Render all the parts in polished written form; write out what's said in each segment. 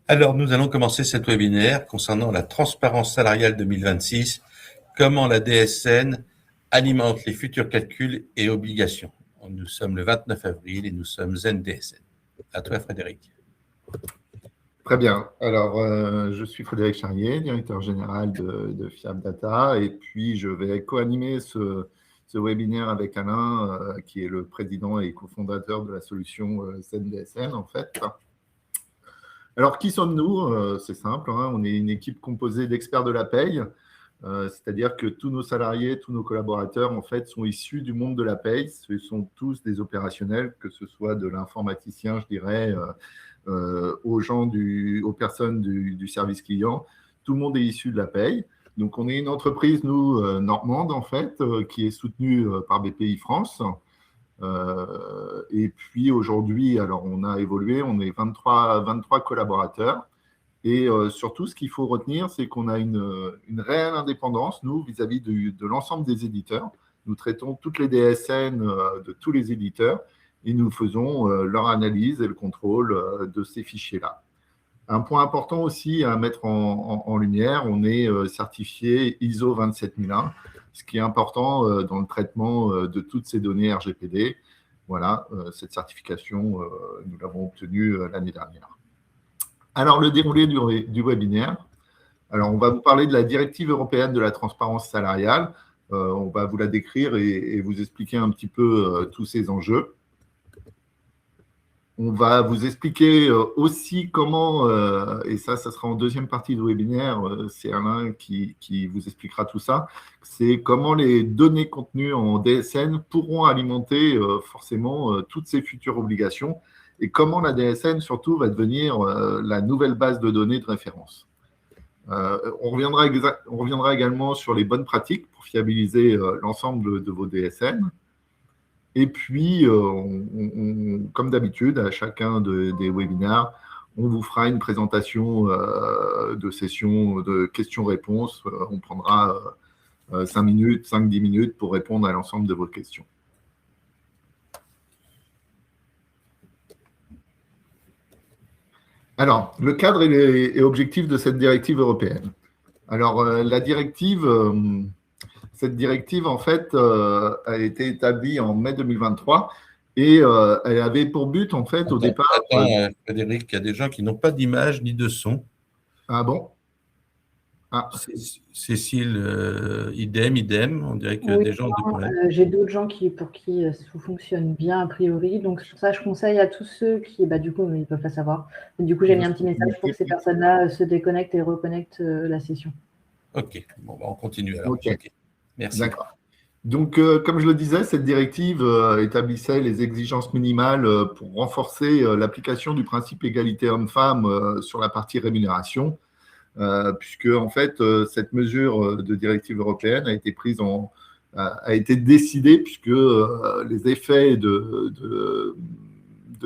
Alors, nous allons commencer cet webinaire concernant la transparence salariale 2026, comment la DSN alimente les futurs calculs et obligations. Nous sommes le 29 avril et nous sommes ZenDSN. À toi, Frédéric. Très bien. Alors, je suis Frédéric Charrier, directeur général de Fiable Data, et puis je vais co-animer ce webinaire avec Alain, qui est le président et cofondateur de la solution ZenDSN, en fait. Alors, qui sommes-nous? C'est simple, hein, on est une équipe composée d'experts de la paye, c'est-à-dire que tous nos salariés, tous nos collaborateurs, en fait, sont issus du monde de la paye. Ce sont tous des opérationnels, que ce soit de l'informaticien, je dirais, aux personnes du service client. Tout le monde est issu de la paye. Donc, on est une entreprise, nous, normande, en fait, qui est soutenue par BPI France. Et puis, aujourd'hui, alors, on a évolué, on est 23 collaborateurs. Et surtout, ce qu'il faut retenir, c'est qu'on a une réelle indépendance, nous, vis-à-vis de l'ensemble des éditeurs. Nous traitons toutes les DSN de tous les éditeurs et nous faisons leur analyse et le contrôle de ces fichiers-là. Un point important aussi à mettre en lumière, on est certifié ISO 27001, ce qui est important dans le traitement de toutes ces données RGPD. Voilà, cette certification, nous l'avons obtenue l'année dernière. Alors, le déroulé du webinaire. Alors, on va vous parler de la directive européenne de la transparence salariale. On va vous la décrire et vous expliquer un petit peu tous ces enjeux. On va vous expliquer aussi comment, et ça sera en deuxième partie du webinaire, c'est Alain qui vous expliquera tout ça, c'est comment les données contenues en DSN pourront alimenter forcément toutes ces futures obligations et comment la DSN surtout va devenir la nouvelle base de données de référence. On reviendra également sur les bonnes pratiques pour fiabiliser l'ensemble de vos DSN. Et puis, comme d'habitude, à chacun des webinaires, on vous fera une présentation de session de questions-réponses. On prendra 5-10 minutes pour répondre à l'ensemble de vos questions. Alors, le cadre et objectif de cette directive européenne. Alors, cette directive, en fait, a été établie en mai 2023 et elle avait pour but, en fait, au départ… Attends, Frédéric, il y a des gens qui n'ont pas d'image ni de son. Ah bon? Cécile, idem. On dirait que des gens… j'ai d'autres gens pour qui tout fonctionne bien, a priori. Donc, sur ça, je conseille à tous ceux qui… du coup, ils ne peuvent pas savoir. Et du coup, j'ai mis un petit message pour que ces personnes-là se déconnectent et reconnectent la session. OK. Bon, on continue alors. Okay. Merci. D'accord. Donc, comme je le disais, cette directive établissait les exigences minimales pour renforcer l'application du principe égalité homme-femme sur la partie rémunération, puisque, en fait, cette mesure de directive européenne a été décidée puisque les effets de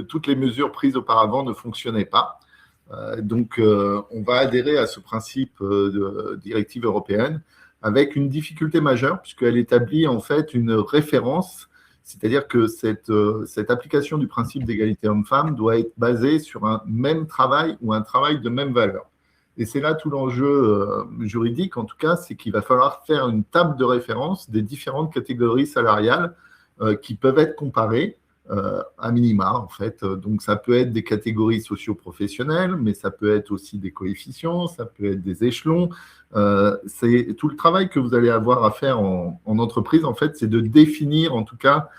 toutes les mesures prises auparavant ne fonctionnaient pas. Donc, on va adhérer à ce principe de directive européenne avec une difficulté majeure puisqu'elle établit en fait une référence, c'est-à-dire que cette application du principe d'égalité homme-femme doit être basée sur un même travail ou un travail de même valeur. Et c'est là tout l'enjeu juridique, en tout cas, c'est qu'il va falloir faire une table de référence des différentes catégories salariales qui peuvent être comparées à minima, en fait. Donc, ça peut être des catégories socio-professionnelles, mais ça peut être aussi des coefficients, ça peut être des échelons. C'est tout le travail que vous allez avoir à faire en entreprise, en fait, c'est de définir, en tout cas,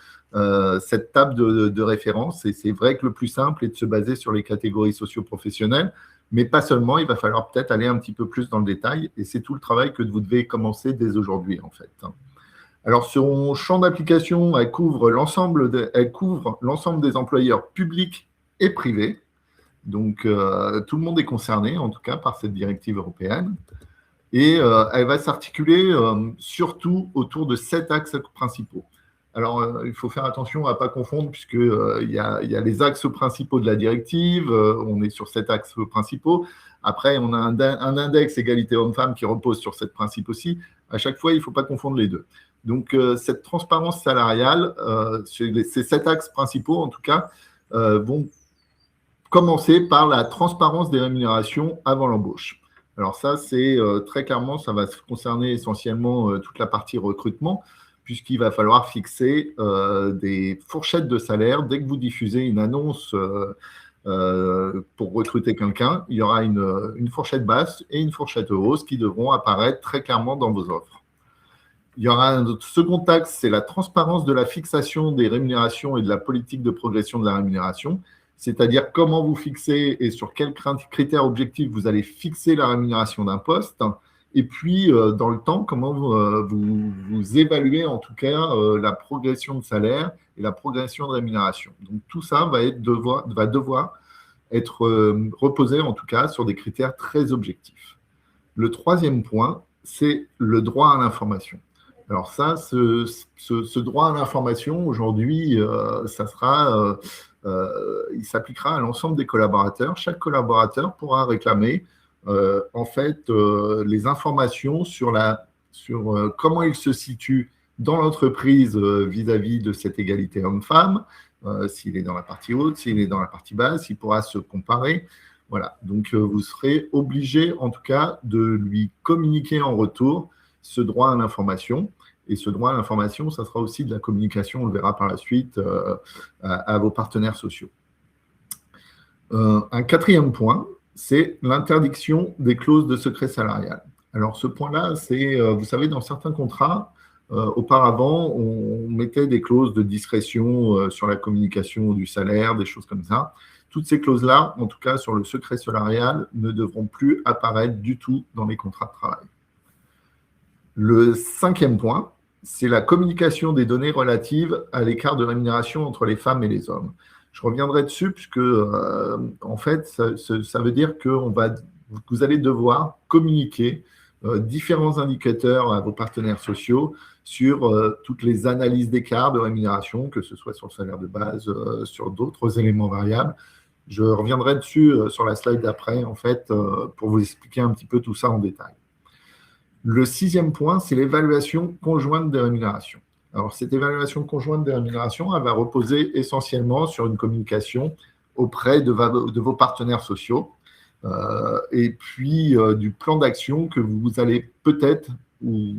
cette table de référence. Et c'est vrai que le plus simple est de se baser sur les catégories socio-professionnelles, mais pas seulement. Il va falloir peut-être aller un petit peu plus dans le détail. Et c'est tout le travail que vous devez commencer dès aujourd'hui, en fait. Alors, son champ d'application, elle couvre l'ensemble des employeurs publics et privés. Donc, tout le monde est concerné, en tout cas, par cette directive européenne. Et elle va s'articuler surtout autour de 7 axes principaux. Alors, il faut faire attention à ne pas confondre, puisqu'il y a les axes principaux de la directive. On est sur 7 axes principaux. Après, on a un index égalité homme-femme qui repose sur 7 principes aussi. À chaque fois, il ne faut pas confondre les deux. Donc, cette transparence salariale, ces 7 axes principaux, en tout cas, vont commencer par la transparence des rémunérations avant l'embauche. Alors ça, c'est très clairement, ça va concerner essentiellement toute la partie recrutement, puisqu'il va falloir fixer des fourchettes de salaire. Dès que vous diffusez une annonce pour recruter quelqu'un, il y aura une fourchette basse et une fourchette hausse qui devront apparaître très clairement dans vos offres. Il y aura un autre second axe, c'est la transparence de la fixation des rémunérations et de la politique de progression de la rémunération, c'est-à-dire comment vous fixez et sur quels critères objectifs vous allez fixer la rémunération d'un poste, et puis dans le temps, comment vous évaluez en tout cas la progression de salaire et la progression de rémunération. Donc tout ça va devoir être reposé en tout cas sur des critères très objectifs. Le troisième point, c'est le droit à l'information. Alors ça, ce droit à l'information, aujourd'hui, il s'appliquera à l'ensemble des collaborateurs. Chaque collaborateur pourra réclamer les informations sur comment il se situe dans l'entreprise vis-à-vis de cette égalité homme-femme, s'il est dans la partie haute, s'il est dans la partie basse, il pourra se comparer. Voilà, donc vous serez obligé en tout cas de lui communiquer en retour ce droit à l'information. Et ce droit à l'information, ça sera aussi de la communication, on le verra par la suite, à vos partenaires sociaux. Un quatrième point, c'est l'interdiction des clauses de secret salarial. Alors ce point-là, c'est, vous savez, dans certains contrats, auparavant, on mettait des clauses de discrétion sur la communication du salaire, des choses comme ça. Toutes ces clauses-là, en tout cas sur le secret salarial, ne devront plus apparaître du tout dans les contrats de travail. Le cinquième point, c'est la communication des données relatives à l'écart de rémunération entre les femmes et les hommes. Je reviendrai dessus puisque, en fait, ça veut dire que vous allez devoir communiquer différents indicateurs à vos partenaires sociaux sur toutes les analyses d'écart de rémunération, que ce soit sur le salaire de base, sur d'autres éléments variables. Je reviendrai dessus sur la slide d'après, en fait, pour vous expliquer un petit peu tout ça en détail. Le sixième point, c'est l'évaluation conjointe des rémunérations. Alors, cette évaluation conjointe des rémunérations, elle va reposer essentiellement sur une communication auprès de vos partenaires sociaux et puis du plan d'action que vous allez peut-être, ou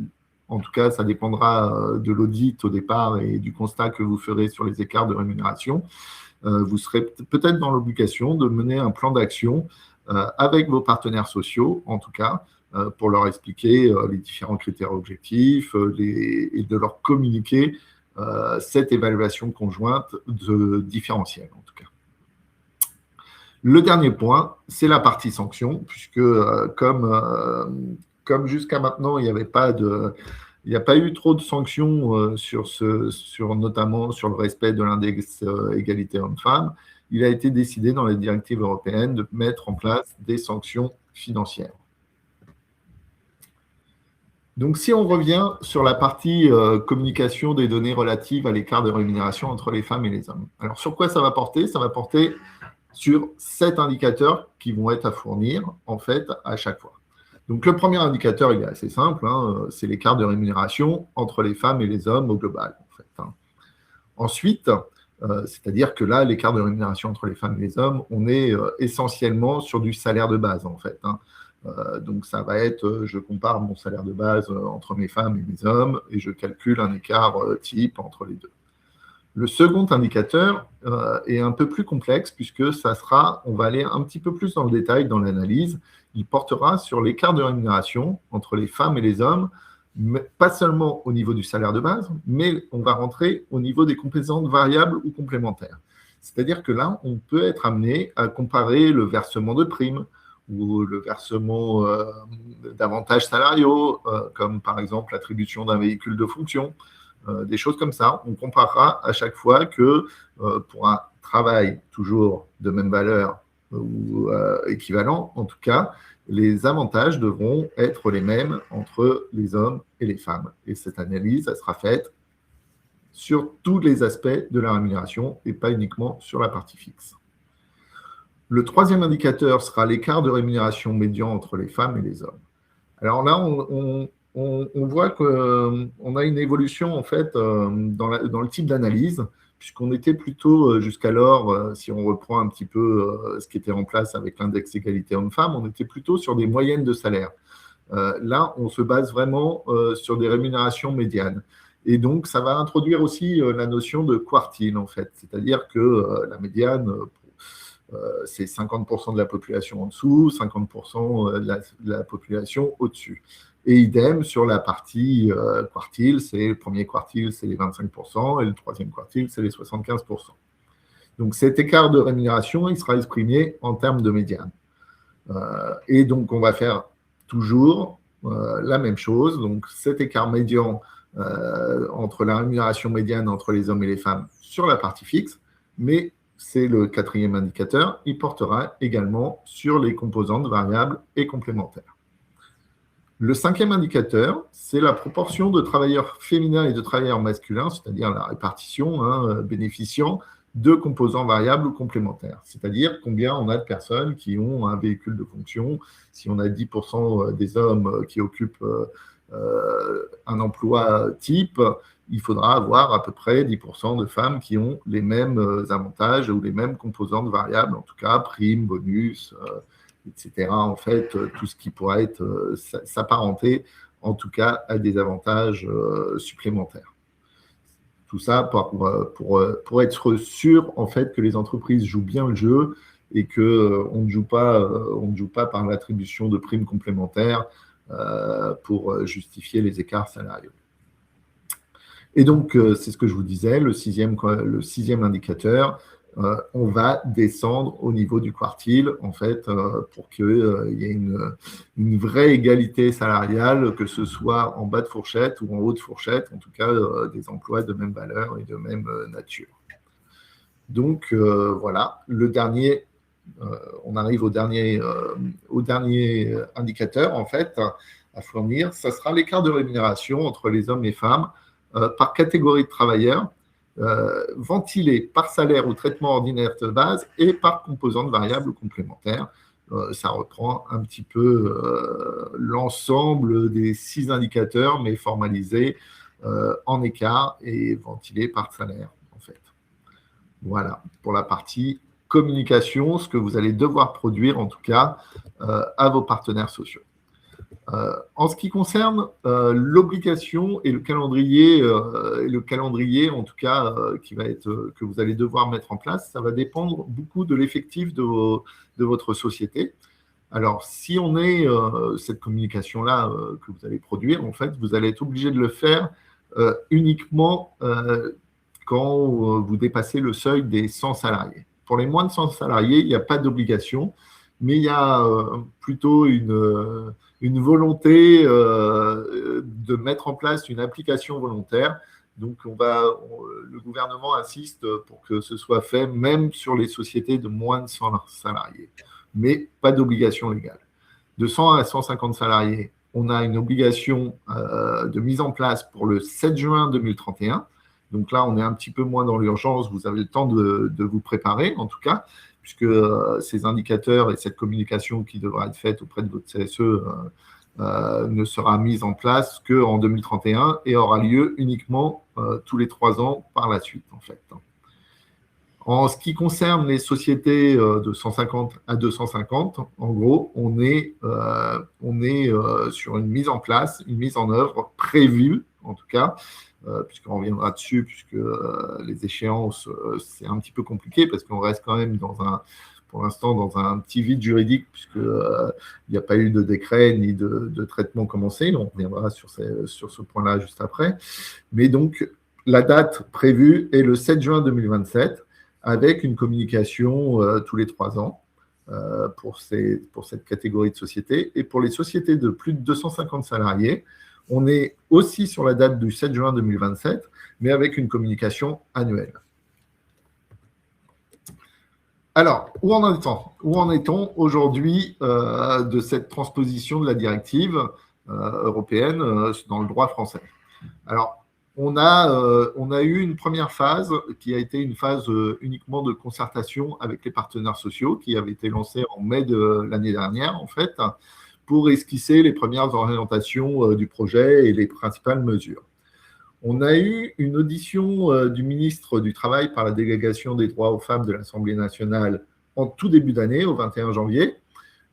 en tout cas, ça dépendra de l'audit au départ et du constat que vous ferez sur les écarts de rémunération, vous serez peut-être dans l'obligation de mener un plan d'action avec vos partenaires sociaux, en tout cas, pour leur expliquer les différents critères objectifs et de leur communiquer cette évaluation conjointe différentielle, en tout cas. Le dernier point, c'est la partie sanction, puisque comme jusqu'à maintenant, il n'y a pas eu trop de sanctions notamment sur le respect de l'index égalité homme-femme, il a été décidé dans les directives européennes de mettre en place des sanctions financières. Donc, si on revient sur la partie communication des données relatives à l'écart de rémunération entre les femmes et les hommes. Alors, sur quoi ça va porter? Ça va porter sur 7 indicateurs qui vont être à fournir, en fait, à chaque fois. Donc, le premier indicateur, il est assez simple, hein, c'est l'écart de rémunération entre les femmes et les hommes au global, en fait, hein. Ensuite, c'est-à-dire que là, l'écart de rémunération entre les femmes et les hommes, on est essentiellement sur du salaire de base, en fait, hein. Donc, ça va être, je compare mon salaire de base entre mes femmes et mes hommes et je calcule un écart type entre les deux. Le second indicateur est un peu plus complexe puisque on va aller un petit peu plus dans le détail dans l'analyse. Il portera sur l'écart de rémunération entre les femmes et les hommes, mais pas seulement au niveau du salaire de base, mais on va rentrer au niveau des composantes variables ou complémentaires. C'est-à-dire que là, on peut être amené à comparer le versement de primes, ou le versement d'avantages salariaux, comme par exemple l'attribution d'un véhicule de fonction, des choses comme ça. On comparera à chaque fois que pour un travail toujours de même valeur ou équivalent, en tout cas, les avantages devront être les mêmes entre les hommes et les femmes. Et cette analyse, elle sera faite sur tous les aspects de la rémunération et pas uniquement sur la partie fixe. Le troisième indicateur sera l'écart de rémunération médian entre les femmes et les hommes. Alors là, on voit qu'on a une évolution en fait dans le type d'analyse, puisqu'on était plutôt jusqu'alors, si on reprend un petit peu ce qui était en place avec l'index égalité homme-femme, on était plutôt sur des moyennes de salaire. Là, on se base vraiment sur des rémunérations médianes. Et donc, ça va introduire aussi la notion de quartile, en fait. C'est-à-dire que la médiane, c'est 50% de la population en dessous, 50% de la population au-dessus. Et idem sur la partie quartile, le premier quartile, c'est les 25%, et le troisième quartile, c'est les 75%. Donc, cet écart de rémunération, il sera exprimé en termes de médiane. Et donc, on va faire toujours la même chose. Donc, cet écart médian entre la rémunération médiane entre les hommes et les femmes sur la partie fixe, mais c'est le quatrième indicateur, il portera également sur les composantes variables et complémentaires. Le cinquième indicateur, c'est la proportion de travailleurs féminins et de travailleurs masculins, c'est-à-dire la répartition bénéficiant de composants variables ou complémentaires, c'est-à-dire combien on a de personnes qui ont un véhicule de fonction. Si on a 10% des hommes qui occupent un emploi type, il faudra avoir à peu près 10% de femmes qui ont les mêmes avantages ou les mêmes composantes variables, en tout cas primes, bonus, etc. En fait, tout ce qui pourrait être s'apparenter, en tout cas, à des avantages supplémentaires. Tout ça pour être sûr, en fait, que les entreprises jouent bien le jeu et qu'on ne joue pas par l'attribution de primes complémentaires pour justifier les écarts salariaux. Et donc, c'est ce que je vous disais, le sixième indicateur, on va descendre au niveau du quartile, en fait, pour qu'il y ait une vraie égalité salariale, que ce soit en bas de fourchette ou en haut de fourchette, en tout cas des emplois de même valeur et de même nature. Donc, voilà, le dernier, on arrive au dernier indicateur, en fait, à fournir, ça sera l'écart de rémunération entre les hommes et femmes par catégorie de travailleurs, ventilés par salaire ou traitement ordinaire de base et par composante variable ou complémentaire. Ça reprend un petit peu l'ensemble des 6 indicateurs, mais formalisés en écart et ventilés par salaire, en fait. Voilà, pour la partie communication, ce que vous allez devoir produire, en tout cas, à vos partenaires sociaux. En ce qui concerne l'obligation et le calendrier, en tout cas, que vous allez devoir mettre en place, ça va dépendre beaucoup de l'effectif de votre société. Alors, si on est cette communication-là que vous allez produire, en fait, vous allez être obligé de le faire uniquement quand vous dépassez le seuil des 100 salariés. Pour les moins de 100 salariés, il n'y a pas d'obligation, mais il y a plutôt une volonté de mettre en place une application volontaire. Donc, le gouvernement insiste pour que ce soit fait même sur les sociétés de moins de 100 salariés, mais pas d'obligation légale. De 100 à 150 salariés, on a une obligation de mise en place pour le 7 juin 2031. Donc là, on est un petit peu moins dans l'urgence. Vous avez le temps de vous préparer, en tout cas, puisque ces indicateurs et cette communication qui devra être faite auprès de votre CSE ne sera mise en place qu'en 2031 et aura lieu uniquement tous les 3 ans par la suite, en fait. En ce qui concerne les sociétés de 150 à 250, en gros, on est sur une mise en place, une mise en œuvre prévue, en tout cas, puisqu'on reviendra dessus, puisque les échéances, c'est un petit peu compliqué, parce qu'on reste quand même pour l'instant dans un petit vide juridique, puisqu'il n'y a pas eu de décret ni de traitement commencé. On reviendra sur ce point-là juste après. Mais donc, la date prévue est le 7 juin 2027, avec une communication tous les 3 ans pour cette catégorie de sociétés. Et pour les sociétés de plus de 250 salariés, on est aussi sur la date du 7 juin 2027, mais avec une communication annuelle. Alors, où en est-on aujourd'hui de cette transposition de la directive européenne dans le droit français? Alors, on a eu une première phase qui a été une phase uniquement de concertation avec les partenaires sociaux qui avait été lancée en mai de l'année dernière, en fait, pour esquisser les premières orientations du projet et les principales mesures. On a eu une audition du ministre du Travail par la délégation des droits aux femmes de l'Assemblée nationale en tout début d'année, au 21 janvier,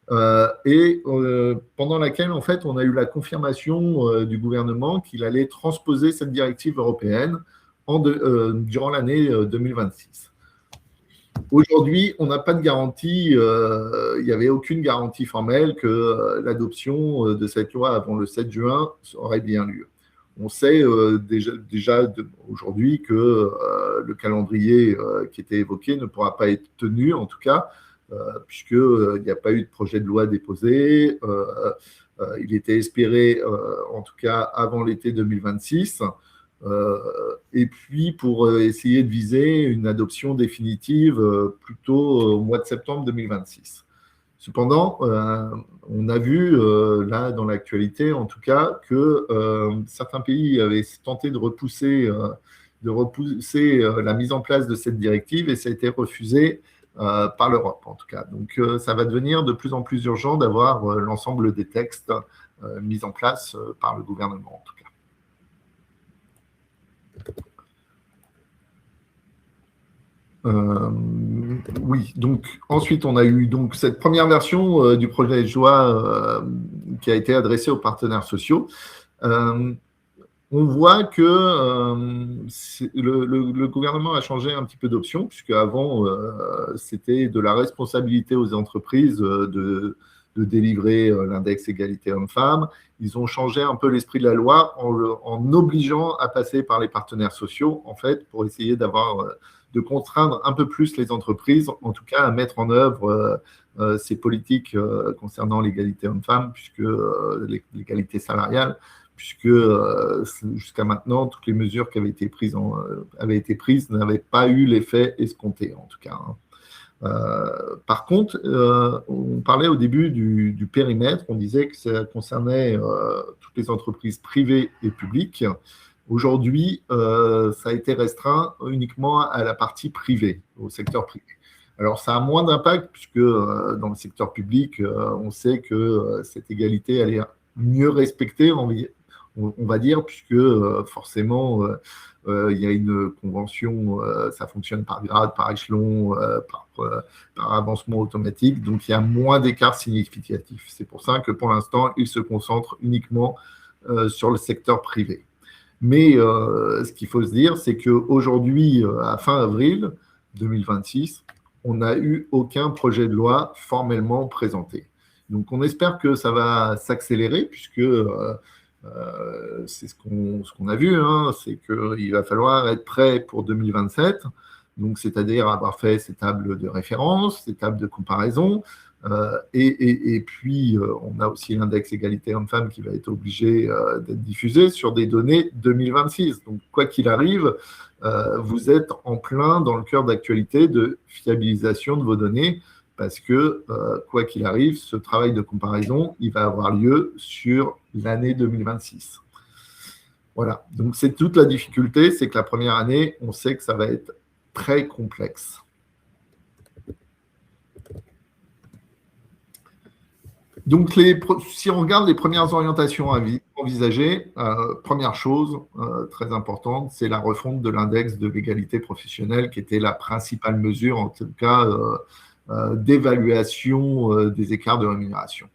pendant laquelle, en fait, on a eu la confirmation du gouvernement qu'il allait transposer cette directive européenne durant l'année 2026. Aujourd'hui, on n'a pas de garantie, il n'y avait aucune garantie formelle que l'adoption de cette loi avant le 7 juin aurait bien lieu. On sait déjà aujourd'hui que le calendrier qui était évoqué ne pourra pas être tenu, en tout cas, puisqu'il n'y a pas eu de projet de loi déposé. Il était espéré, en tout cas, avant l'été 2026. Et puis, pour essayer de viser une adoption définitive plutôt au mois de septembre 2026. Cependant, on a vu, là, dans l'actualité, en tout cas, que certains pays avaient tenté de repousser la mise en place de cette directive et ça a été refusé par l'Europe, en tout cas. Donc, ça va devenir de plus en plus urgent d'avoir l'ensemble des textes mis en place par le gouvernement, en tout cas. Oui, donc ensuite on a eu donc cette première version du projet de loi qui a été adressée aux partenaires sociaux. On voit que le gouvernement a changé un petit peu d'option, puisque avant c'était de la responsabilité aux entreprises de délivrer l'index égalité homme-femme. Ils ont changé un peu l'esprit de la loi en obligeant à passer par les partenaires sociaux, en fait, pour essayer de contraindre un peu plus les entreprises, en tout cas à mettre en œuvre ces politiques concernant l'égalité homme-femme, puisque l'égalité salariale, puisque jusqu'à maintenant, toutes les mesures qui avaient été prises n'avaient pas eu l'effet escompté, en tout cas. Par contre, on parlait au début du périmètre, on disait que ça concernait toutes les entreprises privées et publiques. Aujourd'hui, ça a été restreint uniquement à la partie privée, au secteur privé. Alors, ça a moins d'impact puisque dans le secteur public, on sait que cette égalité, elle est mieux respectée, on va dire, puisque forcément, il y a une convention, ça fonctionne par grade, par échelon, par avancement automatique, donc il y a moins d'écart significatif. C'est pour ça que pour l'instant, il se concentre uniquement sur le secteur privé. Mais ce qu'il faut se dire, c'est qu'aujourd'hui, à fin avril 2026, on n'a eu aucun projet de loi formellement présenté. Donc, on espère que ça va s'accélérer, puisque c'est ce qu'on a vu, hein, c'est qu'il va falloir être prêt pour 2027, donc c'est-à-dire avoir fait ces tables de référence, ces tables de comparaison, et puis on a aussi l'index égalité homme-femme qui va être obligé d'être diffusé sur des données 2026. Donc quoi qu'il arrive, vous êtes en plein dans le cœur d'actualité de fiabilisation de vos données, parce que quoi qu'il arrive, ce travail de comparaison, il va avoir lieu sur l'année 2026. Voilà, donc c'est toute la difficulté, c'est que la première année, on sait que ça va être très complexe. Donc, si on regarde les premières orientations envisagées, première chose très importante, c'est la refonte de l'index de l'égalité professionnelle, qui était la principale mesure, en tout cas, d'évaluation des écarts de rémunération.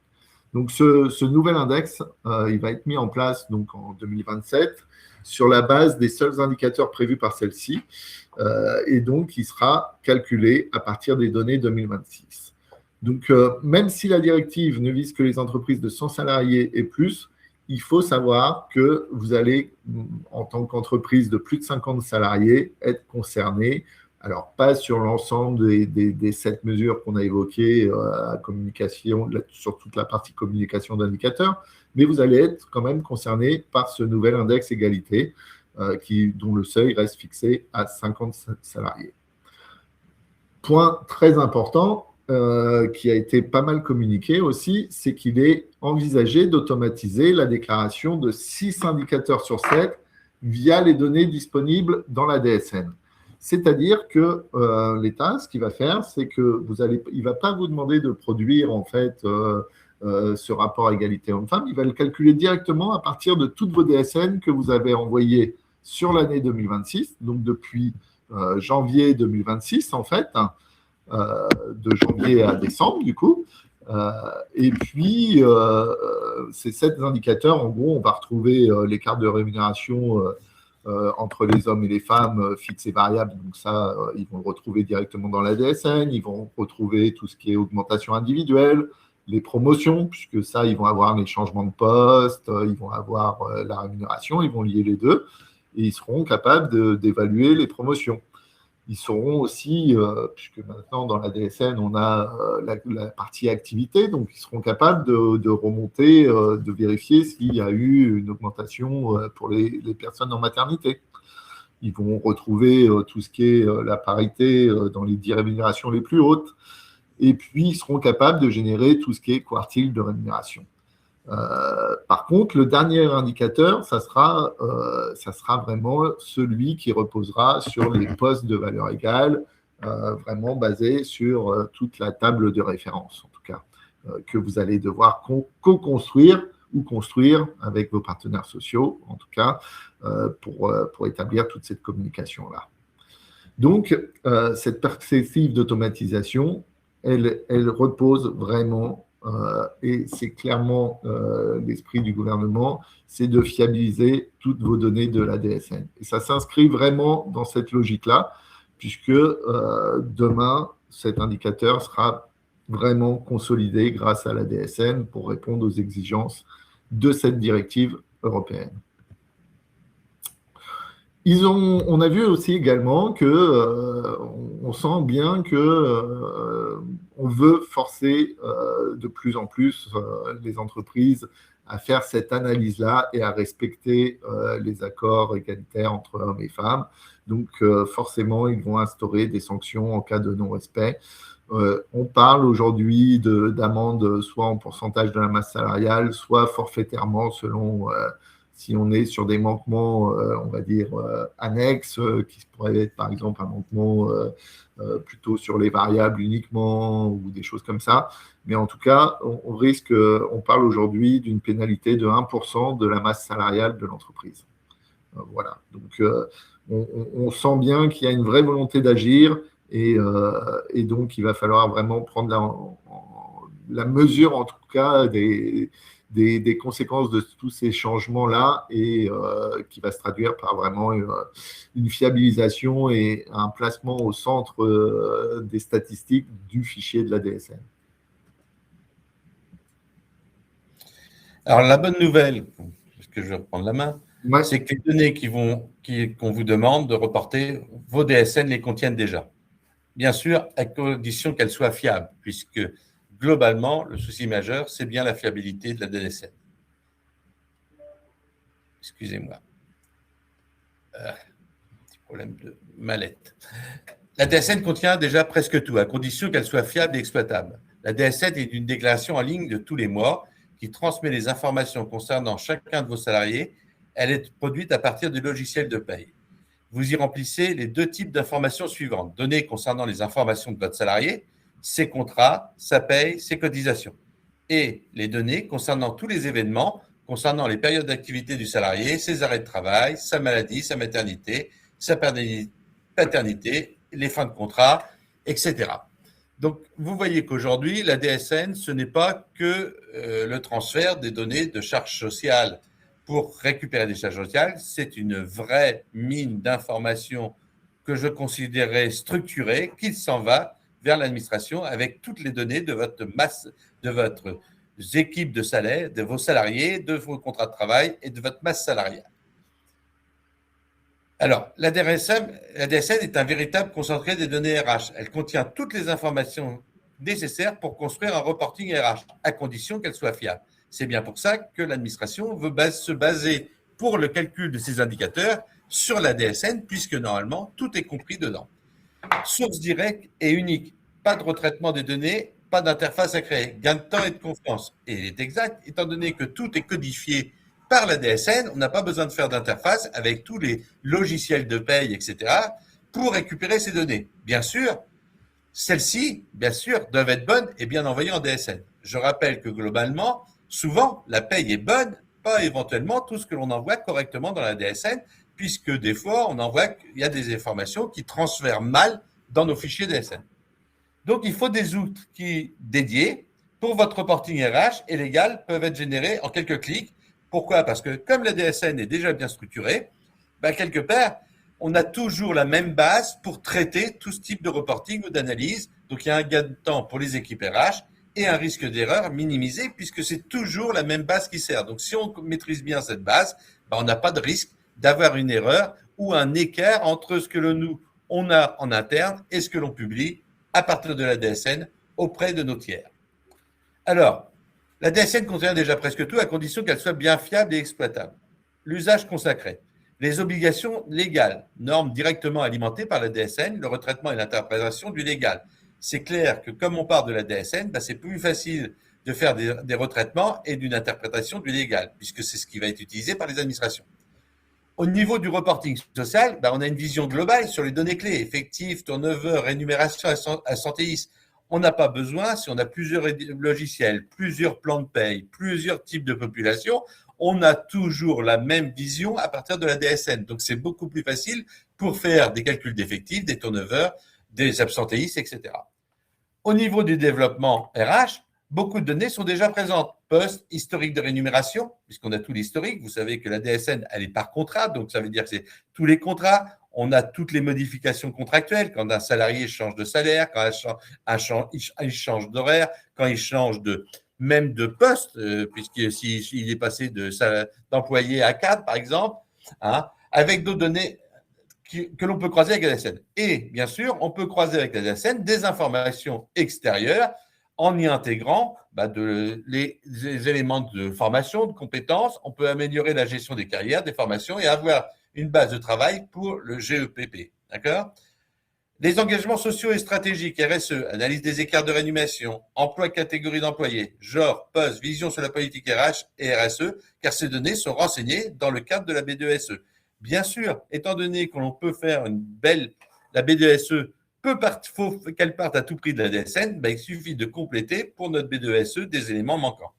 Donc, ce nouvel index, il va être mis en place donc, en 2027 sur la base des seuls indicateurs prévus par celle-ci, et donc il sera calculé à partir des données 2026. Donc, même si la directive ne vise que les entreprises de 100 salariés et plus, il faut savoir que vous allez, en tant qu'entreprise de plus de 50 salariés, être concerné. Alors, pas sur l'ensemble des 7 mesures qu'on a évoquées à communication, sur toute la partie communication d'indicateurs, mais vous allez être quand même concerné par ce nouvel index égalité dont le seuil reste fixé à 50 salariés. Point très important, qui a été pas mal communiqué aussi, c'est qu'il est envisagé d'automatiser la déclaration de 6 indicateurs sur 7 via les données disponibles dans la DSN. C'est-à-dire que l'État, ce qu'il va faire, c'est qu'il ne va pas vous demander de produire en fait ce rapport égalité homme-femme, il va le calculer directement à partir de toutes vos DSN que vous avez envoyées sur l'année 2026, donc depuis janvier 2026 en fait, de janvier à décembre du coup. Et puis, ces 7 indicateurs, en gros, on va retrouver l'écart de rémunération entre les hommes et les femmes fixe et variable. Donc ça, ils vont le retrouver directement dans la DSN. Ils vont retrouver tout ce qui est augmentation individuelle, les promotions, puisque ça, ils vont avoir les changements de poste, ils vont avoir la rémunération, ils vont lier les deux et ils seront capables d'évaluer les promotions. Ils sauront aussi, puisque maintenant dans la DSN, on a la partie activité, donc ils seront capables de remonter, de vérifier s'il y a eu une augmentation pour les personnes en maternité. Ils vont retrouver tout ce qui est la parité dans les 10 rémunérations les plus hautes. Et puis, ils seront capables de générer tout ce qui est quartile de rémunération. Par contre, le dernier indicateur, ça sera vraiment celui qui reposera sur les postes de valeur égale, vraiment basé sur toute la table de référence, en tout cas, que vous allez devoir co-construire ou construire avec vos partenaires sociaux, en tout cas, pour établir toute cette communication-là. Donc, cette perspective d'automatisation, elle repose vraiment et c'est clairement l'esprit du gouvernement, c'est de fiabiliser toutes vos données de la DSN. Et ça s'inscrit vraiment dans cette logique-là, puisque demain, cet indicateur sera vraiment consolidé grâce à la DSN pour répondre aux exigences de cette directive européenne. On a vu aussi également que on sent bien que on veut forcer de plus en plus les entreprises à faire cette analyse-là et à respecter les accords égalitaires entre hommes et femmes. Donc, forcément, ils vont instaurer des sanctions en cas de non-respect. On parle aujourd'hui d'amendes soit en pourcentage de la masse salariale, soit forfaitairement selon si on est sur des manquements, on va dire, annexes, qui pourraient être par exemple un manquement plutôt sur les variables uniquement ou des choses comme ça. Mais en tout cas, on parle aujourd'hui d'une pénalité de 1% de la masse salariale de l'entreprise. Voilà. Donc, on sent bien qu'il y a une vraie volonté d'agir et donc il va falloir vraiment prendre la mesure, en tout cas, des conséquences de tous ces changements-là et qui va se traduire par vraiment une fiabilisation et un placement au centre des statistiques du fichier de la DSN. Alors, la bonne nouvelle, parce que je vais reprendre la main, Ouais. c'est que les données qu'on vous demande de reporter, vos DSN les contiennent déjà. Bien sûr, à condition qu'elles soient fiables, puisque globalement, le souci majeur, c'est bien la fiabilité de la DSN. Excusez-moi. Petit problème de mallette. La DSN contient déjà presque tout, à condition qu'elle soit fiable et exploitable. La DSN est une déclaration en ligne de tous les mois qui transmet les informations concernant chacun de vos salariés. Elle est produite à partir du logiciel de paye. Vous y remplissez les 2 types d'informations suivantes. Données concernant les informations de votre salarié, ses contrats, sa paye, ses cotisations. Et les données concernant tous les événements, concernant les périodes d'activité du salarié, ses arrêts de travail, sa maladie, sa maternité, sa paternité, les fins de contrat, etc. Donc, vous voyez qu'aujourd'hui, la DSN, ce n'est pas que le transfert des données de charges sociales pour récupérer des charges sociales, c'est une vraie mine d'informations que je considérais structurée, qui s'en va vers l'administration avec toutes les données de votre masse, de votre équipe de salaire, de vos salariés, de vos contrats de travail et de votre masse salariale. Alors, la DSN est un véritable concentré des données RH. Elle contient toutes les informations nécessaires pour construire un reporting RH, à condition qu'elle soit fiable. C'est bien pour ça que l'administration veut se baser pour le calcul de ces indicateurs sur la DSN, puisque normalement, tout est compris dedans. Source directe et unique. Pas de retraitement des données, pas d'interface à créer. Gain de temps et de confiance. Et il est exact, étant donné que tout est codifié par la DSN, on n'a pas besoin de faire d'interface avec tous les logiciels de paye, etc., pour récupérer ces données. Bien sûr, celles-ci, bien sûr, doivent être bonnes et bien envoyées en DSN. Je rappelle que globalement, souvent, la paye est bonne, pas éventuellement tout ce que l'on envoie correctement dans la DSN, puisque des fois, on envoie qu'il y a des informations qui transfèrent mal dans nos fichiers DSN. Donc, il faut des outils dédiés pour votre reporting RH et légal peuvent être générés en quelques clics. Pourquoi? Parce que comme la DSN est déjà bien structurée, quelque part, on a toujours la même base pour traiter tout ce type de reporting ou d'analyse. Donc, il y a un gain de temps pour les équipes RH et un risque d'erreur minimisé puisque c'est toujours la même base qui sert. Donc, si on maîtrise bien cette base, on n'a pas de risque d'avoir une erreur ou un écart entre ce que on a en interne et ce que l'on publie à partir de la DSN auprès de nos tiers. Alors, la DSN contient déjà presque tout à condition qu'elle soit bien fiable et exploitable. L'usage consacré. Les obligations légales, normes directement alimentées par la DSN, le retraitement et l'interprétation du légal. C'est clair que comme on part de la DSN, c'est plus facile de faire des retraitements et d'une interprétation du légal, puisque c'est ce qui va être utilisé par les administrations. Au niveau du reporting social, on a une vision globale sur les données clés, effectifs, turnover, rémunération, absentéisme. On n'a pas besoin, si on a plusieurs logiciels, plusieurs plans de paye, plusieurs types de population, on a toujours la même vision à partir de la DSN. Donc, c'est beaucoup plus facile pour faire des calculs d'effectifs, des turnovers, des absentéismes, etc. Au niveau du développement RH, beaucoup de données sont déjà présentes. Poste, historique de rémunération, puisqu'on a tout l'historique. Vous savez que la DSN, elle est par contrat, donc ça veut dire que c'est tous les contrats. On a toutes les modifications contractuelles, quand un salarié change de salaire, quand il change d'horaire, quand il change même de poste, puisque s'il est passé d'employé à cadre, par exemple, avec d'autres données que l'on peut croiser avec la DSN. Et bien sûr, on peut croiser avec la DSN des informations extérieures en y intégrant les éléments de formation, de compétences. On peut améliorer la gestion des carrières, des formations et avoir une base de travail pour le GEPP. D'accord? Les engagements sociaux et stratégiques, RSE, analyse des écarts de rémunération, emploi catégorie d'employés, genre, poste, vision sur la politique RH et RSE, car ces données sont renseignées dans le cadre de la B2SE. Bien sûr, étant donné que l'on peut faire la B2SE, faut qu'elle parte à tout prix de la DSN, il suffit de compléter pour notre B2SE des éléments manquants.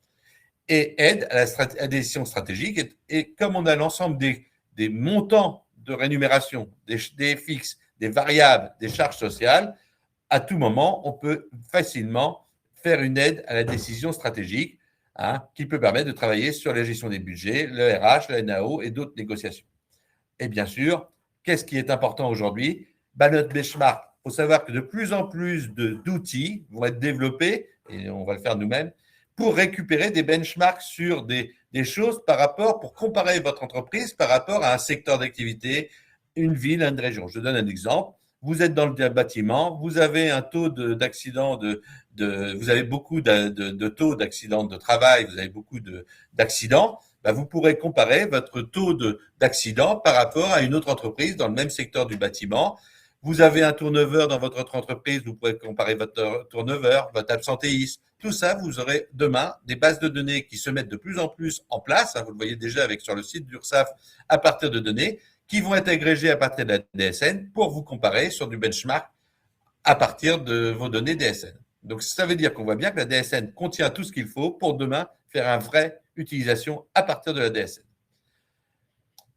Et aide à la décision stratégique. Et comme on a l'ensemble des montants de rémunération, des fixes, des variables, des charges sociales, à tout moment, on peut facilement faire une aide à la décision stratégique qui peut permettre de travailler sur la gestion des budgets, le RH, le NAO et d'autres négociations. Et bien sûr, qu'est-ce qui est important aujourd'hui? Notre benchmark. Il faut savoir que de plus en plus d'outils vont être développés, et on va le faire nous-mêmes, pour récupérer des benchmarks sur des choses pour comparer votre entreprise par rapport à un secteur d'activité, une ville, une région. Je donne un exemple. Vous êtes dans le bâtiment, vous avez un taux d'accident, vous avez beaucoup de taux d'accidents de travail, vous avez beaucoup d'accidents. Vous pourrez comparer votre taux d'accident par rapport à une autre entreprise dans le même secteur du bâtiment. Vous avez un turnover dans votre autre entreprise, vous pourrez comparer votre turnover, votre absentéisme. Tout ça, vous aurez demain des bases de données qui se mettent de plus en plus en place. Vous le voyez déjà sur le site d'URSSAF à partir de données qui vont être agrégées à partir de la DSN pour vous comparer sur du benchmark à partir de vos données DSN. Donc, ça veut dire qu'on voit bien que la DSN contient tout ce qu'il faut pour demain faire une vraie utilisation à partir de la DSN.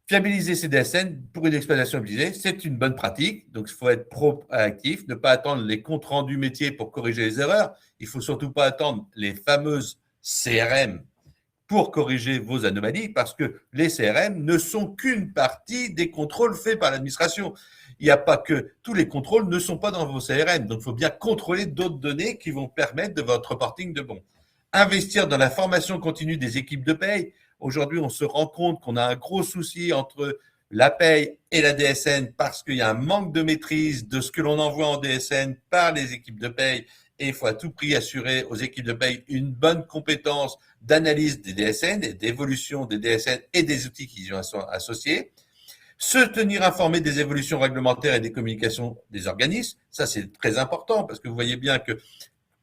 Fiabiliser ces DSN pour une exploitation optimisée, c'est une bonne pratique. Donc, il faut être proactif, ne pas attendre les comptes rendus métiers pour corriger les erreurs. Il ne faut surtout pas attendre les fameuses CRM pour corriger vos anomalies parce que les CRM ne sont qu'une partie des contrôles faits par l'administration. Il n'y a pas que tous les contrôles ne sont pas dans vos CRM. Donc, il faut bien contrôler d'autres données qui vont permettre de votre reporting de bon. Investir dans la formation continue des équipes de paye. Aujourd'hui, on se rend compte qu'on a un gros souci entre la paye et la DSN parce qu'il y a un manque de maîtrise de ce que l'on envoie en DSN par les équipes de paye et il faut à tout prix assurer aux équipes de paye une bonne compétence d'analyse des DSN et d'évolution des DSN et des outils qui y sont associés. Se tenir informé des évolutions réglementaires et des communications des organismes, ça c'est très important parce que vous voyez bien que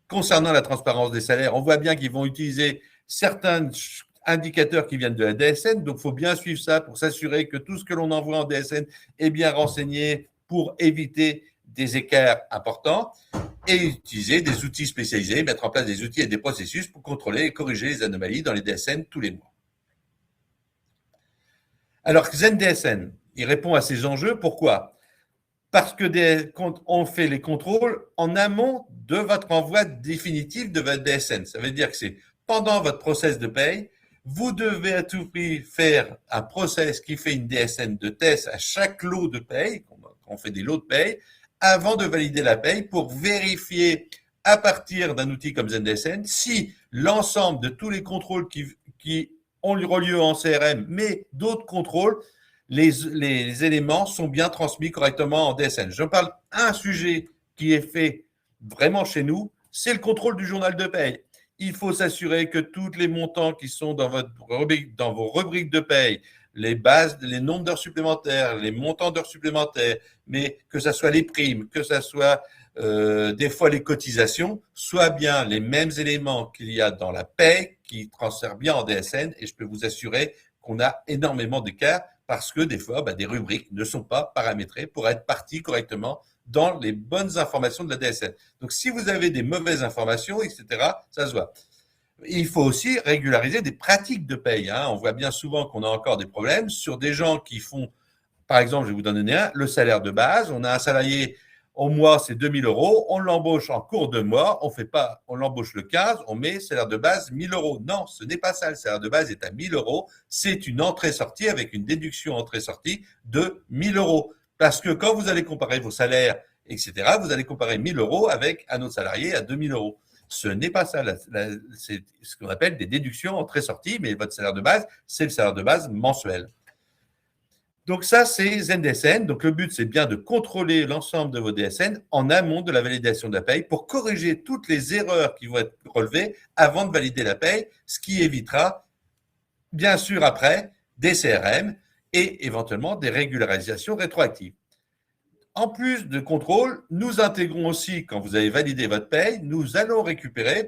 concernant la transparence des salaires, on voit bien qu'ils vont utiliser certains indicateurs qui viennent de la DSN, donc il faut bien suivre ça pour s'assurer que tout ce que l'on envoie en DSN est bien renseigné pour éviter des écarts importants et utiliser des outils spécialisés, mettre en place des outils et des processus pour contrôler et corriger les anomalies dans les DSN tous les mois. Alors, ZenDSN, Il répond à ces enjeux. Pourquoi ? Parce que on fait les contrôles en amont de votre envoi définitif de votre DSN. Ça veut dire que c'est pendant votre process de paye, vous devez à tout prix faire un process qui fait une DSN de test à chaque lot de paye, on fait des lots de paye, avant de valider la paye pour vérifier à partir d'un outil comme ZenDSN si l'ensemble de tous les contrôles qui ont lieu en CRM, mais d'autres contrôles, les éléments sont bien transmis correctement en DSN. Je parle d'un sujet qui est fait vraiment chez nous, c'est le contrôle du journal de paye. Il faut s'assurer que tous les montants qui sont dans vos rubriques de paye, les bases, les nombres d'heures supplémentaires, les montants d'heures supplémentaires, mais que ce soit les primes, que ce soit des fois les cotisations, soient bien les mêmes éléments qu'il y a dans la paye qui transfèrent bien en DSN. Et je peux vous assurer qu'on a énormément d'écarts parce que des fois, des rubriques ne sont pas paramétrées pour être parties correctement dans les bonnes informations de la DSN. Donc, si vous avez des mauvaises informations, etc., ça se voit. Il faut aussi régulariser des pratiques de paye. On voit bien souvent qu'on a encore des problèmes sur des gens qui font, par exemple, je vais vous donner un, le salaire de base. On a un salarié au mois, c'est 2 000 €. On l'embauche en cours de mois. On l'embauche le 15. On met salaire de base 1 000 €. Non, ce n'est pas ça. Le salaire de base est à 1 000 €. C'est une entrée-sortie avec une déduction entrée-sortie de 1 000 €. Parce que quand vous allez comparer vos salaires, etc., vous allez comparer 1 000 € avec un autre salarié à 2 000 €. Ce n'est pas ça. C'est ce qu'on appelle des déductions entrée-sortie, mais votre salaire de base, c'est le salaire de base mensuel. Donc ça, c'est ZenDSN. Donc le but, c'est bien de contrôler l'ensemble de vos DSN en amont de la validation de la paye pour corriger toutes les erreurs qui vont être relevées avant de valider la paye, ce qui évitera, bien sûr, après, des CRM et éventuellement des régularisations rétroactives. En plus de contrôle, nous intégrons aussi, quand vous avez validé votre paye, nous allons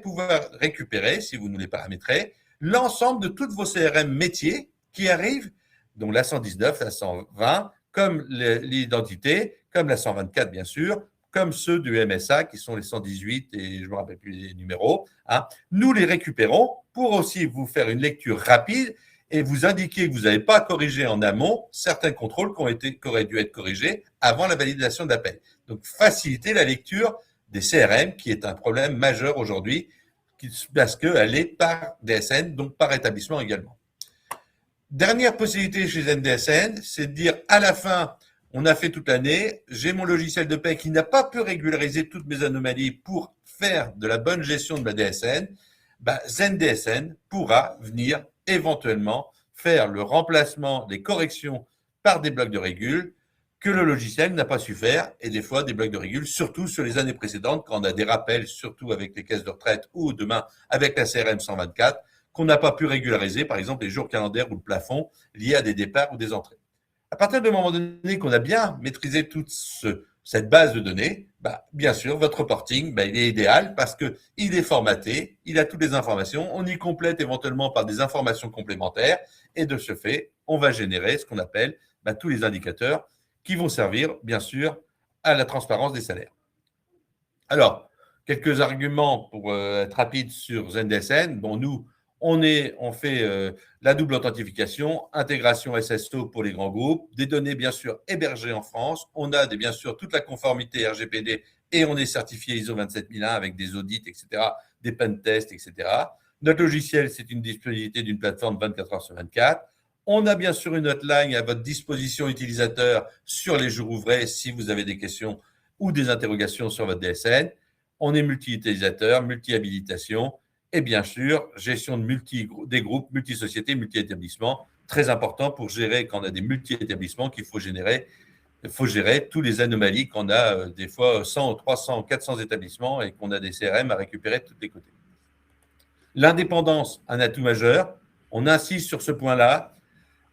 pouvoir récupérer, si vous nous les paramétrez, l'ensemble de toutes vos CRM métiers qui arrivent, donc la 119, la 120, comme l'identité, comme la 124 bien sûr, comme ceux du MSA qui sont les 118 et je ne me rappelle plus les numéros. Nous les récupérons pour aussi vous faire une lecture rapide et vous indiquer que vous n'avez pas corrigé en amont certains contrôles qui auraient dû être corrigés avant la validation de la paie. Donc, faciliter la lecture des CRM, qui est un problème majeur aujourd'hui, parce qu'elle est par DSN, donc par établissement également. Dernière possibilité chez ZenDSN, c'est de dire à la fin, on a fait toute l'année, j'ai mon logiciel de paie qui n'a pas pu régulariser toutes mes anomalies pour faire de la bonne gestion de ma DSN, ZenDSN pourra venir éventuellement faire le remplacement des corrections par des blocs de régule que le logiciel n'a pas su faire, et des fois des blocs de régule, surtout sur les années précédentes, quand on a des rappels, surtout avec les caisses de retraite ou demain avec la CRM 124, qu'on n'a pas pu régulariser, par exemple les jours calendaires ou le plafond liés à des départs ou des entrées. À partir du moment donné qu'on a bien maîtrisé toute cette base de données, bien sûr, votre reporting, il est idéal parce qu'il est formaté, il a toutes les informations, on y complète éventuellement par des informations complémentaires et de ce fait, on va générer ce qu'on appelle tous les indicateurs qui vont servir, bien sûr, à la transparence des salaires. Alors, quelques arguments pour être rapide sur ZenDSN. Bon, nous, on fait la double authentification, intégration SSO pour les grands groupes, des données bien sûr hébergées en France. On a bien sûr toute la conformité RGPD et on est certifié ISO 27001 avec des audits, etc., des pen tests, etc. Notre logiciel, c'est une disponibilité d'une plateforme 24 heures sur 24. On a bien sûr une hotline à votre disposition utilisateur sur les jours ouvrés si vous avez des questions ou des interrogations sur votre DSN. On est multi-utilisateur, multi-habilitation. Et bien sûr, gestion des groupes, multi-sociétés, multi-établissements, très important pour gérer, quand on a des multi-établissements, qu'il faut gérer toutes les anomalies qu'on a des fois 100, 300, 400 établissements et qu'on a des CRM à récupérer de tous les côtés. L'indépendance, un atout majeur. On insiste sur ce point-là.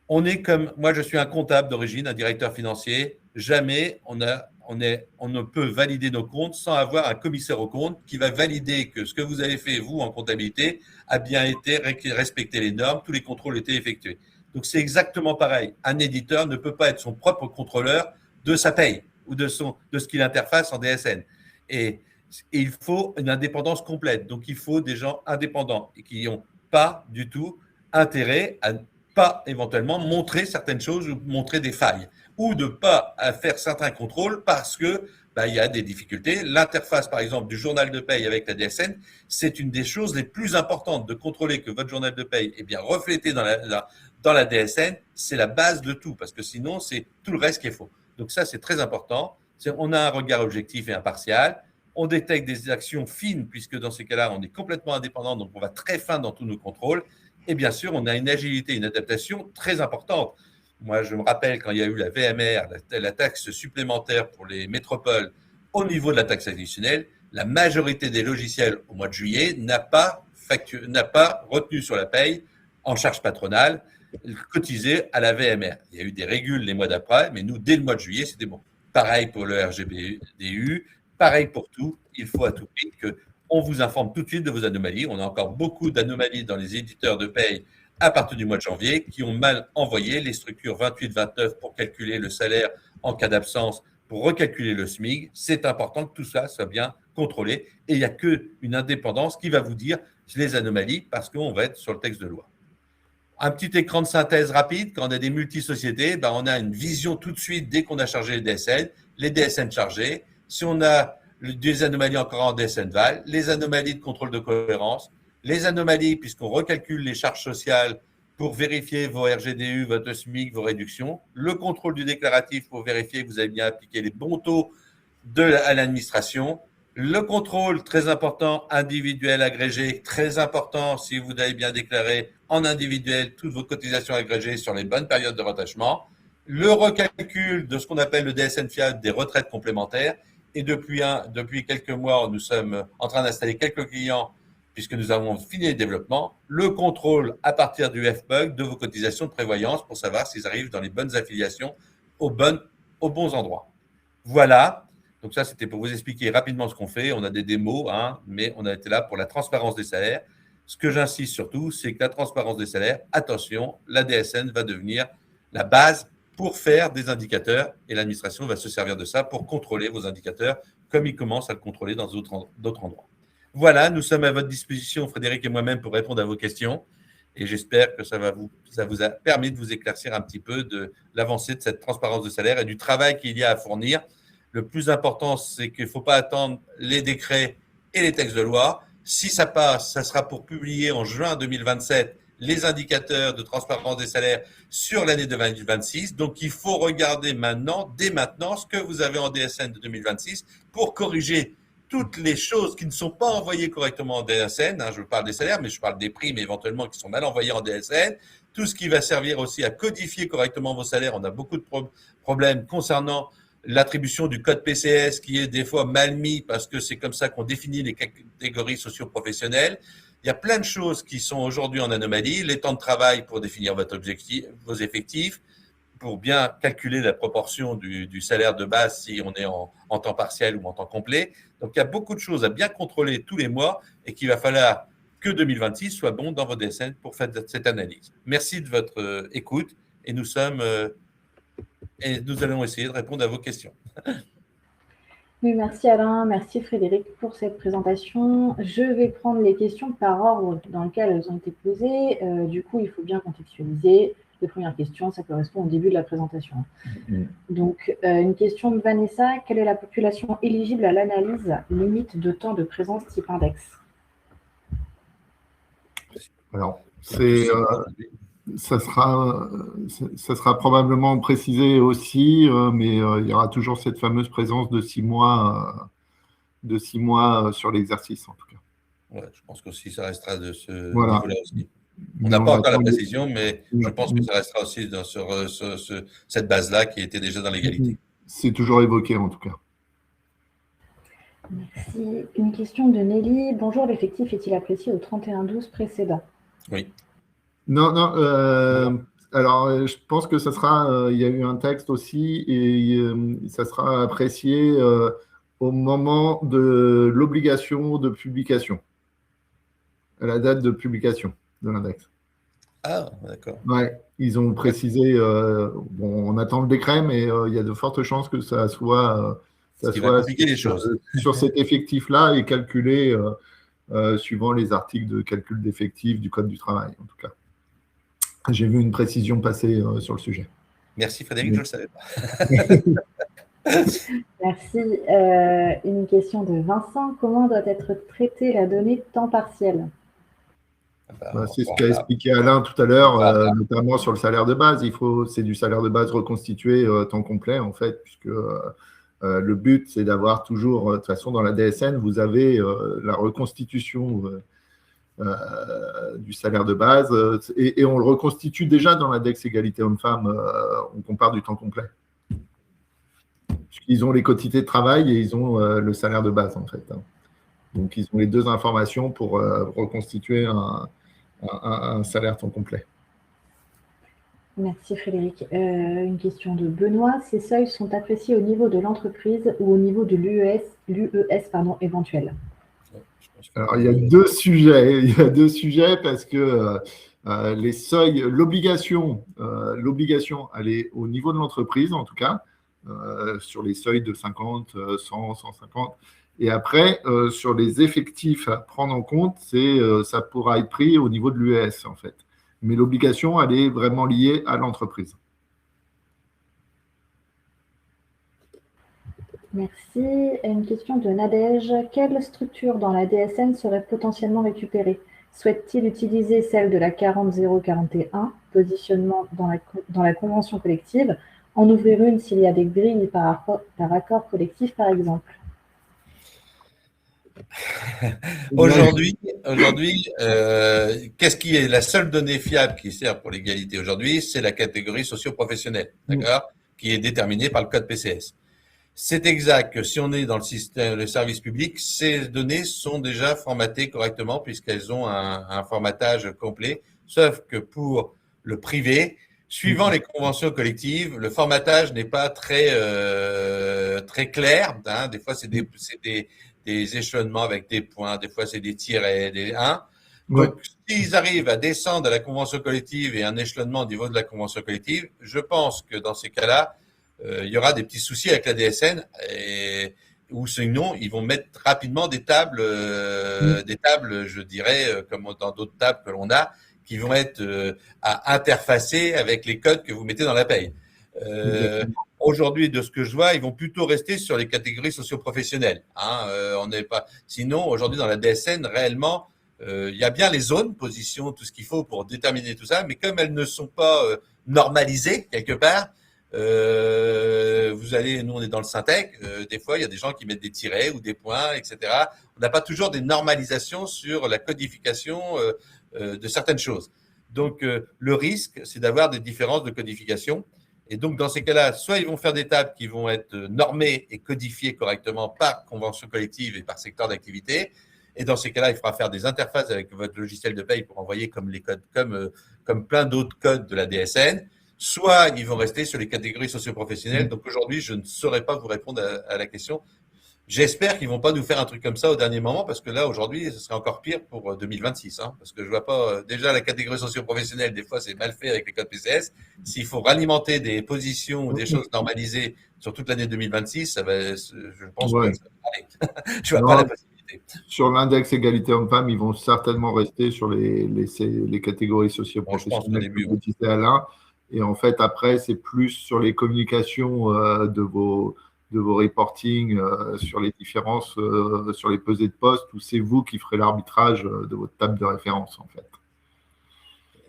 Moi, je suis un comptable d'origine, un directeur financier. Jamais on ne peut valider nos comptes sans avoir un commissaire aux comptes qui va valider que ce que vous avez fait, vous, en comptabilité, a bien été respecté les normes, tous les contrôles étaient effectués. Donc, c'est exactement pareil. Un éditeur ne peut pas être son propre contrôleur de sa paye ou de ce qu'il interface en DSN. Et il faut une indépendance complète. Donc, il faut des gens indépendants et qui n'ont pas du tout intérêt à ne pas éventuellement montrer certaines choses ou montrer des failles ou de ne pas faire certains contrôles parce que il y a des difficultés. L'interface, par exemple, du journal de paye avec la DSN, c'est une des choses les plus importantes de contrôler que votre journal de paye est bien reflété dans la DSN. C'est la base de tout parce que sinon, c'est tout le reste qui est faux. Donc ça, c'est très important. On a un regard objectif et impartial. On détecte des actions fines puisque dans ces cas-là, on est complètement indépendant, donc on va très fin dans tous nos contrôles. Et bien sûr, on a une agilité, une adaptation très importante. Moi, je me rappelle quand il y a eu la VMR, la taxe supplémentaire pour les métropoles au niveau de la taxe additionnelle, la majorité des logiciels au mois de juillet n'a pas retenu sur la paye en charge patronale, cotisé à la VMR. Il y a eu des régules les mois d'après, mais nous, dès le mois de juillet, c'était bon. Pareil pour le RGPDU, pareil pour tout. Il faut à tout prix qu'on vous informe tout de suite de vos anomalies. On a encore beaucoup d'anomalies dans les éditeurs de paye à partir du mois de janvier, qui ont mal envoyé les structures 28-29 pour calculer le salaire en cas d'absence, pour recalculer le SMIC. C'est important que tout ça soit bien contrôlé. Et il n'y a qu'une indépendance qui va vous dire les anomalies parce qu'on va être sur le texte de loi. Un petit écran de synthèse rapide. Quand on a des multisociétés, on a une vision tout de suite dès qu'on a chargé les DSN chargés. Si on a des anomalies encore en DSN Val, les anomalies de contrôle de cohérence, les anomalies, puisqu'on recalcule les charges sociales pour vérifier vos RGDU, votre SMIC, vos réductions, le contrôle du déclaratif pour vérifier que vous avez bien appliqué les bons taux à l'administration, le contrôle très important, individuel agrégé, très important si vous avez bien déclaré en individuel toutes vos cotisations agrégées sur les bonnes périodes de rattachement, le recalcul de ce qu'on appelle le DSN fiable des retraites complémentaires, et depuis quelques mois, nous sommes en train d'installer quelques clients puisque nous avons fini le développement, le contrôle à partir du FBUG de vos cotisations de prévoyance pour savoir s'ils arrivent dans les bonnes affiliations aux bons endroits. Voilà. Donc ça, c'était pour vous expliquer rapidement ce qu'on fait. On a des démos, mais on a été là pour la transparence des salaires. Ce que j'insiste surtout, c'est que la transparence des salaires, attention, la DSN va devenir la base pour faire des indicateurs et l'administration va se servir de ça pour contrôler vos indicateurs comme ils commencent à le contrôler dans d'autres endroits. Voilà, nous sommes à votre disposition, Frédéric et moi-même, pour répondre à vos questions. Et j'espère que ça vous a permis de vous éclaircir un petit peu de l'avancée de cette transparence de salaire et du travail qu'il y a à fournir. Le plus important, c'est qu'il ne faut pas attendre les décrets et les textes de loi. Si ça passe, ça sera pour publier en juin 2027 les indicateurs de transparence des salaires sur l'année de 2026. Donc, il faut regarder dès maintenant, ce que vous avez en DSN de 2026 pour corriger toutes les choses qui ne sont pas envoyées correctement en DSN, je parle des salaires, mais je parle des primes éventuellement qui sont mal envoyées en DSN, tout ce qui va servir aussi à codifier correctement vos salaires. On a beaucoup de problèmes concernant l'attribution du code PCS qui est des fois mal mis parce que c'est comme ça qu'on définit les catégories socio-professionnelles. Il y a plein de choses qui sont aujourd'hui en anomalie, les temps de travail pour définir vos effectifs, pour bien calculer la proportion du salaire de base si on est en temps partiel ou en temps complet. Donc, il y a beaucoup de choses à bien contrôler tous les mois et qu'il va falloir que 2026 soit bon dans vos DSN pour faire cette analyse. Merci de votre écoute et nous allons essayer de répondre à vos questions. Oui, merci Alain, merci Frédéric pour cette présentation. Je vais prendre les questions par ordre dans lequel elles ont été posées. Du coup, il faut bien contextualiser. Les premières questions, ça correspond au début de la présentation. Donc, une question de Vanessa. Quelle est la population éligible à l'analyse limite de temps de présence type index? Alors, ça sera probablement précisé aussi, mais il y aura toujours cette fameuse présence de 6 mois, sur l'exercice, en tout cas. Ouais, je pense qu'aussi, ça restera de ce Voilà. niveau-là aussi. On n'a pas encore la précision, mais je pense que ça restera aussi sur cette base-là qui était déjà dans l'égalité. C'est toujours évoqué, en tout cas. Merci. Une question de Nelly. Bonjour, l'effectif est-il apprécié au 31-12 précédent? Oui. Non. Alors, je pense que ça sera. Il y a eu un texte aussi, et ça sera apprécié au moment de l'obligation de publication, à la date de publication de l'index. Ah, d'accord. Ouais, ils ont précisé. On attend le décret, mais il y a de fortes chances que ça soit. Compliquer les choses. Sur cet effectif-là et calculé suivant les articles de calcul d'effectifs du Code du travail, en tout cas. J'ai vu une précision passer sur le sujet. Merci Frédéric, je ne le savais pas. Merci. Une question de Vincent. Comment doit être traitée la donnée temps partiel? C'est ce qu'a expliqué Alain tout à l'heure, Voilà. notamment sur le salaire de base. C'est du salaire de base reconstitué temps complet, en fait, puisque le but, c'est d'avoir toujours, de toute façon, dans la DSN, vous avez la reconstitution du salaire de base et on le reconstitue déjà dans l'index égalité homme-femme, on compare du temps complet. Puisqu'ils ont les quotités de travail et ils ont le salaire de base, en fait. Donc, ils ont les deux informations pour reconstituer un salaire temps complet. Merci Frédéric. Une question de Benoît. Ces seuils sont appréciés au niveau de l'entreprise ou au niveau de l'UES éventuel? Alors, il y a deux sujets. Il y a deux sujets parce que les seuils, l'obligation, elle est au niveau de l'entreprise, en tout cas, sur les seuils de 50, 100, 150. Et après, sur les effectifs à prendre en compte, ça pourra être pris au niveau de l'UES, en fait. Mais l'obligation, elle est vraiment liée à l'entreprise. Merci. Une question de Nadège. Quelle structure dans la DSN serait potentiellement récupérée? Souhaite-t-il utiliser celle de la 40041, positionnement dans la convention collective, en ouvrir une s'il y a des grilles par accord collectif, par exemple? Aujourd'hui, qu'est-ce qui est la seule donnée fiable qui sert pour l'égalité aujourd'hui? C'est la catégorie socio-professionnelle, d'accord, qui est déterminée par le code PCS. C'est exact que si on est dans le système, le service public, ces données sont déjà formatées correctement puisqu'elles ont un formatage complet, sauf que pour le privé, suivant les conventions collectives, le formatage n'est pas très clair. Hein. Des fois, c'est des échelonnements avec des points, des fois, c'est des tirets, des 1. Donc, s'ils arrivent à descendre à la convention collective et un échelonnement au niveau de la convention collective, je pense que dans ces cas-là, il y aura des petits soucis avec la DSN ou sinon ils vont mettre rapidement des tables, je dirais, comme dans d'autres tables que l'on a, qui vont être à interfacer avec les codes que vous mettez dans la paye. Aujourd'hui, de ce que je vois, ils vont plutôt rester sur les catégories socio-professionnelles. Hein, on n'est pas. Sinon, aujourd'hui, dans la DSN, réellement, il y a bien les zones, positions, tout ce qu'il faut pour déterminer tout ça, mais comme elles ne sont pas normalisées quelque part. Nous on est dans le Syntec, des fois il y a des gens qui mettent des tirets ou des points, etc. On n'a pas toujours des normalisations sur la codification de certaines choses. Donc le risque, c'est d'avoir des différences de codification. Et donc dans ces cas-là, soit ils vont faire des tables qui vont être normées et codifiées correctement par convention collective et par secteur d'activité. Et dans ces cas-là, il faudra faire des interfaces avec votre logiciel de paye pour envoyer comme les codes, comme plein d'autres codes de la DSN. Soit ils vont rester sur les catégories socio-professionnelles. Donc aujourd'hui, je ne saurais pas vous répondre à la question. J'espère qu'ils vont pas nous faire un truc comme ça au dernier moment, parce que là, aujourd'hui, ce serait encore pire pour 2026. Hein, parce que je vois pas, déjà la catégorie socio-professionnelle, des fois, c'est mal fait avec les codes PCS. S'il faut ralimenter des positions ou des choses normalisées sur toute l'année 2026, ça va, je pense que ça va aller. Je vois pas la possibilité. Sur l'index égalité homme-femme, ils vont certainement rester sur les catégories socio-professionnelles, comme vous disait Alain. Et en fait, après, c'est plus sur les communications de vos reportings, sur les différences, sur les pesées de poste, où c'est vous qui ferez l'arbitrage de votre table de référence, en fait.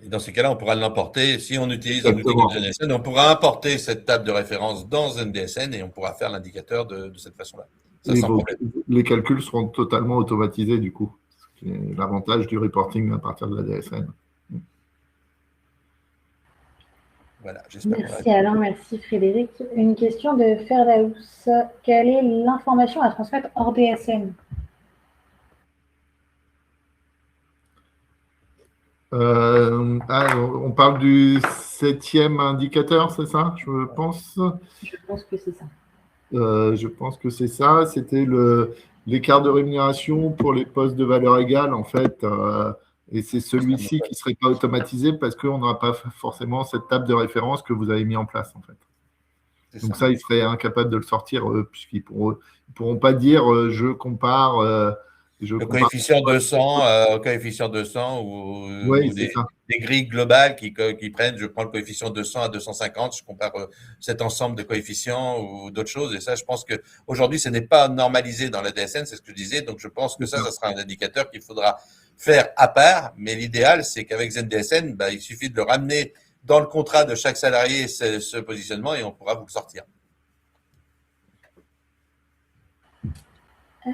Et dans ces cas-là, on pourra l'emporter. Si on utilise un outil comme DSN, on pourra importer cette table de référence dans un DSN et on pourra faire l'indicateur de cette façon-là. Les calculs seront totalement automatisés, du coup. C'est l'avantage du reporting à partir de la DSN. Voilà, merci Alain, merci Frédéric. Une question de Ferdaous. Quelle est l'information à transmettre hors DSN? On parle du 7e indicateur, c'est ça, je pense? Je pense que c'est ça. Je pense que c'est ça. C'était l'écart de rémunération pour les postes de valeur égale, en fait. Et c'est celui-ci qui ne serait pas automatisé parce qu'on n'aura pas forcément cette table de référence que vous avez mis en place, en fait. Donc ça, ils seraient incapables de le sortir puisqu'ils ne pourront pas dire je compare Le coefficient 200 Oui, ou c'est ça. des grilles globales qui prennent, je prends le coefficient 200 à 250, je compare cet ensemble de coefficients ou d'autres choses. Et ça, je pense qu'aujourd'hui, ce n'est pas normalisé dans la DSN, c'est ce que je disais. Donc, je pense que ça sera un indicateur qu'il faudra faire à part. Mais l'idéal, c'est qu'avec ZDSN, il suffit de le ramener dans le contrat de chaque salarié, ce positionnement, et on pourra vous le sortir.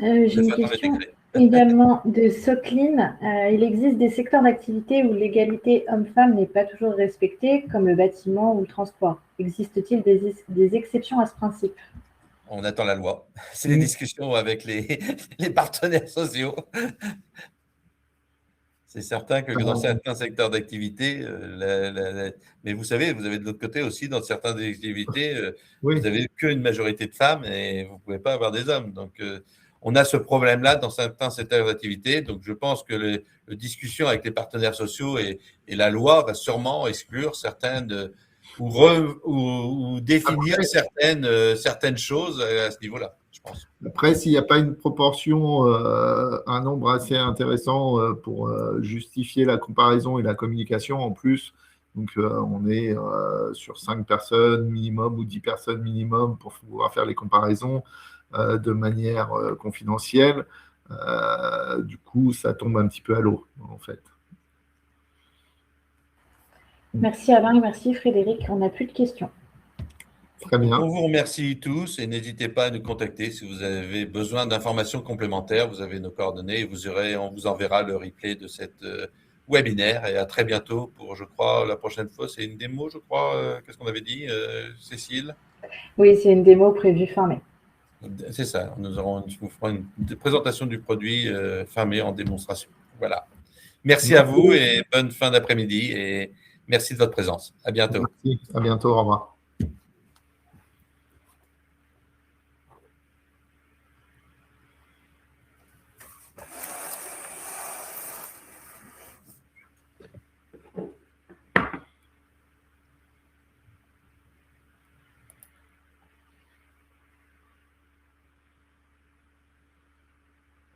J'ai une question également de Socline. Il existe des secteurs d'activité où l'égalité homme-femme n'est pas toujours respectée, comme le bâtiment ou le transport. Existe-t-il des exceptions à ce principe? On attend la loi. C'est les discussions avec les partenaires sociaux. C'est certain que dans certains secteurs d'activité, mais vous savez, vous avez de l'autre côté aussi, dans certaines activités, vous n'avez qu'une majorité de femmes et vous ne pouvez pas avoir des hommes. Donc, on a ce problème-là dans certains secteurs d'activité. Donc, je pense que les discussions avec les partenaires sociaux et la loi va sûrement exclure certaines ou définir certaines choses à ce niveau-là, je pense. Après, s'il n'y a pas une proportion, un nombre assez intéressant pour justifier la comparaison et la communication en plus, donc on est sur 5 personnes minimum ou 10 personnes minimum pour pouvoir faire les comparaisons de manière confidentielle, du coup, ça tombe un petit peu à l'eau, en fait. Merci Alain et merci Frédéric. On n'a plus de questions. Très bien. On vous remercie tous et n'hésitez pas à nous contacter si vous avez besoin d'informations complémentaires. Vous avez nos coordonnées et on vous enverra le replay de cette webinaire. Et à très bientôt pour, je crois, la prochaine fois, c'est une démo, je crois. Qu'est-ce qu'on avait dit, Cécile? Oui, c'est une démo prévue fin mai. C'est ça. Nous vous ferons une présentation du produit fin mai en démonstration. Voilà. Merci à vous et bonne fin d'après-midi et merci de votre présence. À bientôt. Merci. À bientôt. Au revoir.